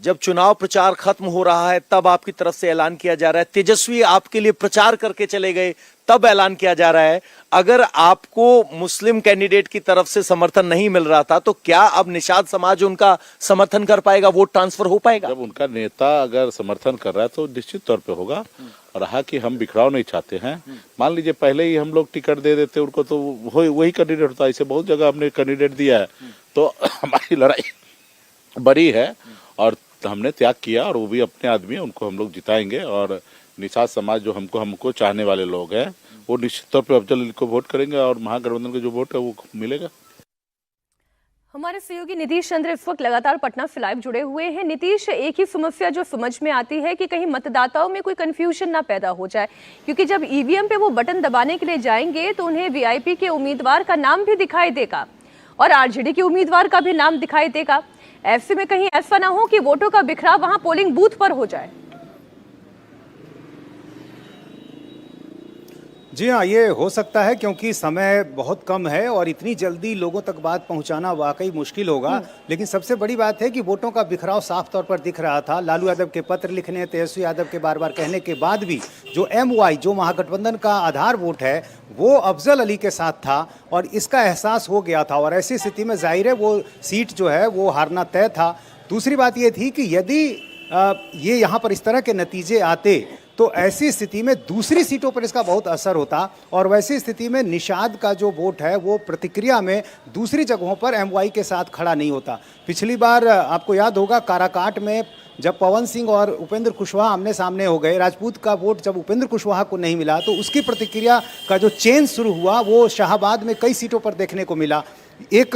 जब चुनाव प्रचार खत्म हो रहा है तब आपकी तरफ से ऐलान किया जा रहा है, तेजस्वी आपके लिए प्रचार करके चले गए तब ऐलान किया जा रहा है। अगर आपको मुस्लिम कैंडिडेट की तरफ से समर्थन नहीं मिल रहा था तो क्या अब निषाद समाज उनका समर्थन कर पाएगा, वोट ट्रांसफर हो पाएगा? जब उनका नेता अगर समर्थन कर रहा है तो निश्चित तौर पे होगा। रहा कि हम बिखराव नहीं चाहते हैं, मान लीजिए पहले ही हम लोग टिकट दे देते उनको तो वही कैंडिडेट होता। ऐसे बहुत जगह हमने कैंडिडेट दिया है, तो हमारी लड़ाई बड़ी है और हमने त्याग किया और वो भी अपने आदमी है, उनको हम लोग जिताएंगे। और निषाद समाज जो हमको चाहने वाले लोग हैं वो निश्चित तौर पे अफजल अली को वोट करेंगे और महागठबंधन का जो वोट है वो मिलेगा। हमारे सहयोगी नीतीश चंद्र इस वक्त लगातार पटना से लाइव जुड़े हुए हैं। नीतीश, एक ही समस्या जो समझ में आती है कि कहीं मतदाताओं में कोई कंफ्यूजन ना पैदा हो जाए, क्योंकि जब ईवीएम पे वो बटन दबाने के लिए जाएंगे तो उन्हें वीआईपी के उम्मीदवार का नाम भी दिखाई देगा और आरजेडी के उम्मीदवार का भी नाम दिखाई देगा। ऐसे में कहीं ऐसा ना हो कि वोटों का बिखराव वहां पोलिंग बूथ पर हो जाए। जी हाँ, ये हो सकता है क्योंकि समय बहुत कम है और इतनी जल्दी लोगों तक बात पहुंचाना वाकई मुश्किल होगा। लेकिन सबसे बड़ी बात है कि वोटों का बिखराव साफ तौर पर दिख रहा था। लालू यादव के पत्र लिखने, तेजस्वी यादव के बार बार कहने के बाद भी जो MY, जो महागठबंधन का आधार वोट है, वो अफजल अली के साथ था और इसका एहसास हो गया था और ऐसी स्थिति में जाहिर है वो सीट जो है वो हारना तय था। दूसरी बात ये थी कि यदि ये यहाँ पर इस तरह के नतीजे आते तो ऐसी स्थिति में दूसरी सीटों पर इसका बहुत असर होता और वैसी स्थिति में निषाद का जो वोट है वो प्रतिक्रिया में दूसरी जगहों पर MY के साथ खड़ा नहीं होता। पिछली बार आपको याद होगा काराकाट में जब पवन सिंह और उपेंद्र कुशवाहा आमने सामने हो गए, राजपूत का वोट जब उपेंद्र कुशवाहा को नहीं मिला तो उसकी प्रतिक्रिया का जो चेंज शुरू हुआ वो शाहाबाद में कई सीटों पर देखने को मिला। एक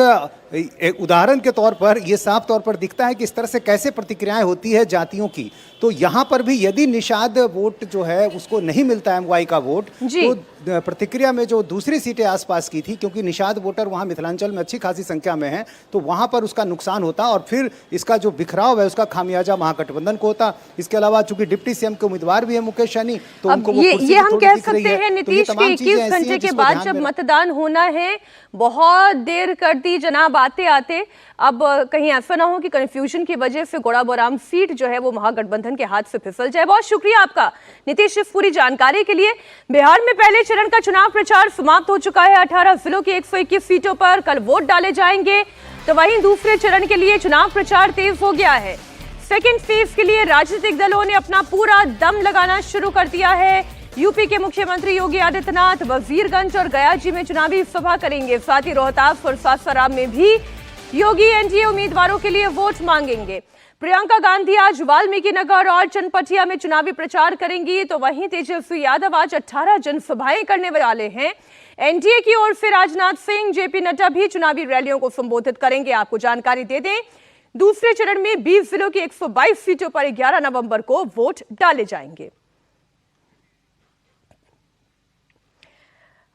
उदाहरण के तौर पर यह साफ तौर पर दिखता है कि इस तरह से कैसे प्रतिक्रियाएं होती है जातियों की। तो यहाँ पर भी यदि निषाद वोट जो है उसको नहीं मिलता MY का वोट, तो प्रतिक्रिया में जो दूसरी सीटें आसपास की थी, क्योंकि निषाद वोटर वहाँ मिथिलांचल में अच्छी खासी संख्या में है, तो वहाँ पर उसका नुकसान होता और फिर इसका जो बिखराव है उसका खामियाजा महागठबंधन को होता। इसके अलावा चूंकि डिप्टी CM के उम्मीदवार भी है मुकेश सहनी, तो उनको ये हम कह सकते हैं नीतीश के 21 घंटे के बाद जब मतदान होना है, बहुत देर कर दी जनाब आते आते। अब कहीं ऐसा ना हो कि कंफ्यूजन की वजह से गोड़ाबोराम सीट जो है वो महागठबंधन के हाथ से फिसल जाए। बहुत शुक्रिया आपका नीतीश इस पूरी जानकारी के लिए। बिहार में पहले चरण का चुनाव प्रचार समाप्त हो चुका है। 18 जिलों की 121 सीटों पर कल वोट डाले जाएंगे, तो वहीं दूसरे चरण के लिए चुनाव प्रचार तेज हो गया है। सेकेंड फेज के लिए राजनीतिक दलों ने अपना पूरा दम लगाना शुरू कर दिया है। यूपी के मुख्यमंत्री योगी आदित्यनाथ वजीरगंज और गया जी में चुनावी सभा करेंगे। साथ ही रोहतास और सासाराम में भी योगी एनडीए उम्मीदवारों के लिए वोट मांगेंगे। प्रियंका गांधी आज वाल्मीकि नगर और चनपटिया में चुनावी प्रचार करेंगी, तो वहीं तेजस्वी यादव आज 18 जनसभाएं करने वाले हैं। एनडीए की ओर से राजनाथ सिंह, जेपी नड्डा भी चुनावी रैलियों को संबोधित करेंगे। आपको जानकारी दे दें, दूसरे चरण में 20 जिलों की 122 सीटों पर 11 नवंबर को वोट डाले जाएंगे।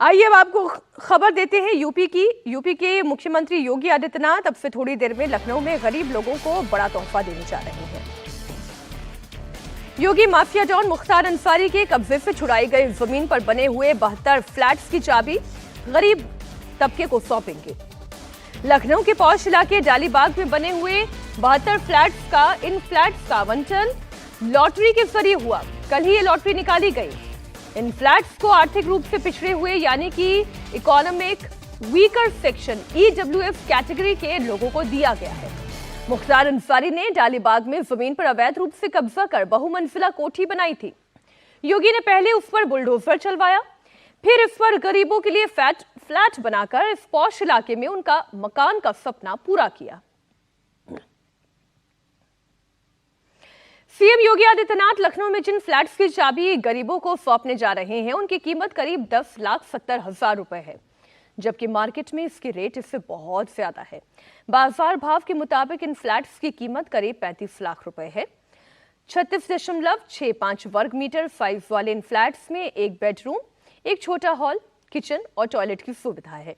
आइए अब आपको खबर देते हैं यूपी के मुख्यमंत्री योगी आदित्यनाथ अब से थोड़ी देर में लखनऊ में गरीब लोगों को बड़ा तोहफा देने जा रहे हैं। योगी माफिया डॉन मुख्तार अंसारी के कब्जे से छुड़ाई गई जमीन पर बने हुए 72 फ्लैट्स की चाबी गरीब तबके को सौंपेंगे। लखनऊ के पौष इलाके डालीबाग में बने हुए 72 इन फ्लैट्स का आवंटन लॉटरी के जरिए हुआ। कल ही ये लॉटरी निकाली गई। इन फ्लैट्स को आर्थिक रूप से पिछड़े हुए यानी कि economic weaker section EWF category के लोगों को दिया गया है। मुख्तार अंसारी ने डालीबाग में जमीन पर अवैध रूप से कब्जा कर बहुमंजिला कोठी बनाई थी। योगी ने पहले उस पर बुलडोजर चलवाया, फिर इस पर गरीबों के लिए फ्लैट बनाकर इस पौष इलाके में उनका मकान का सपना पूरा किया। सीएम योगी आदित्यनाथ लखनऊ में जिन फ्लैट्स की चाबी गरीबों को सौंपने जा रहे हैं उनकी कीमत करीब 10,70,000 रुपए है, जबकि मार्केट में इसकी रेट इससे बहुत ज्यादा है। बाजार भाव के मुताबिक इन फ्लैट्स की कीमत करीब 35 लाख रुपए है। 36.65 वर्ग मीटर साइज वाले इन फ्लैट्स में एक बेडरूम, एक छोटा हॉल, किचन और टॉयलेट की सुविधा है।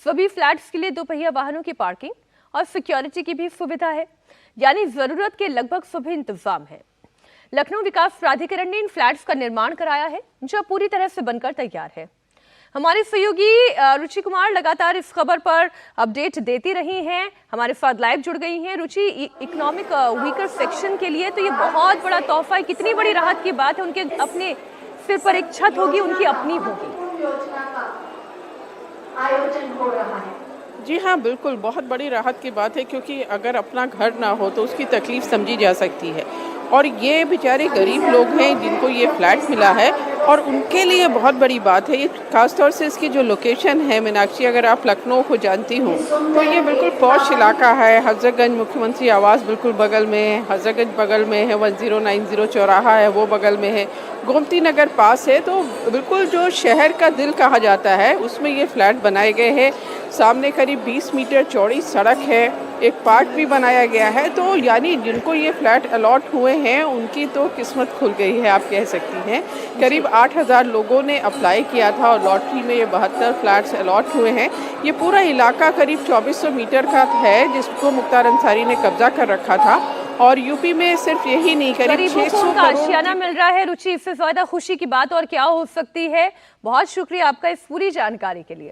सभी फ्लैट्स के लिए दोपहिया वाहनों की पार्किंग और सिक्योरिटी की भी सुविधा है, यानी जरूरत के लगभग सभी इंतजाम है। लखनऊ विकास प्राधिकरण ने इन फ्लैट्स का निर्माण कराया है, जो पूरी तरह से बनकर तैयार है। हमारी सहयोगी रुचि कुमार लगातार इस खबर पर अपडेट देती रही हैं, हमारे साथ लाइव जुड़ गई हैं। रुचि, इकोनॉमिक वीकर सेक्शन के लिए तो ये बहुत बड़ा तोहफा है, कितनी बड़ी राहत की बात है। उनके अपने सिर पर एक छत होगी, उनकी अपनी होगी। आयोजन हो रहा है। जी हाँ, बिल्कुल बहुत बड़ी राहत की बात है, क्योंकि अगर अपना घर ना हो तो उसकी तकलीफ समझी जा सकती है। और ये बेचारे गरीब लोग हैं जिनको ये फ्लैट मिला है, और उनके लिए बहुत बड़ी बात है ये। खासतौर से इसकी जो लोकेशन है मीनाक्षी, अगर आप लखनऊ को जानती हो तो ये बिल्कुल पॉश इलाका है। हजरतगंज मुख्यमंत्री आवास बिल्कुल बगल में है, हजरतगंज बगल में है, 1090 चौराहा है वो बगल में है, गोमती नगर पास है। तो बिल्कुल जो शहर का दिल कहा जाता है उसमें ये फ्लैट बनाए गए हैं। सामने करीब 20 मीटर चौड़ी सड़क है, एक पार्क भी बनाया गया है। तो यानी जिनको ये फ्लैट अलॉट हुए हैं उनकी तो किस्मत खुल गई है, आप कह सकती हैं। करीब 8000 लोगों ने अप्लाई किया था और लॉटरी में ये 72 फ्लैट्स अलॉट हुए हैं। ये पूरा इलाका करीब 2400 मीटर का है जिसको मुख्तार अंसारी ने कब्जा कर रखा था। और यूपी में सिर्फ यही नहीं, करीब 600 का आशियाना मिल रहा है। रुचि, इससे ज्यादा खुशी की बात और क्या हो सकती है। बहुत शुक्रिया आपका इस पूरी जानकारी के लिए।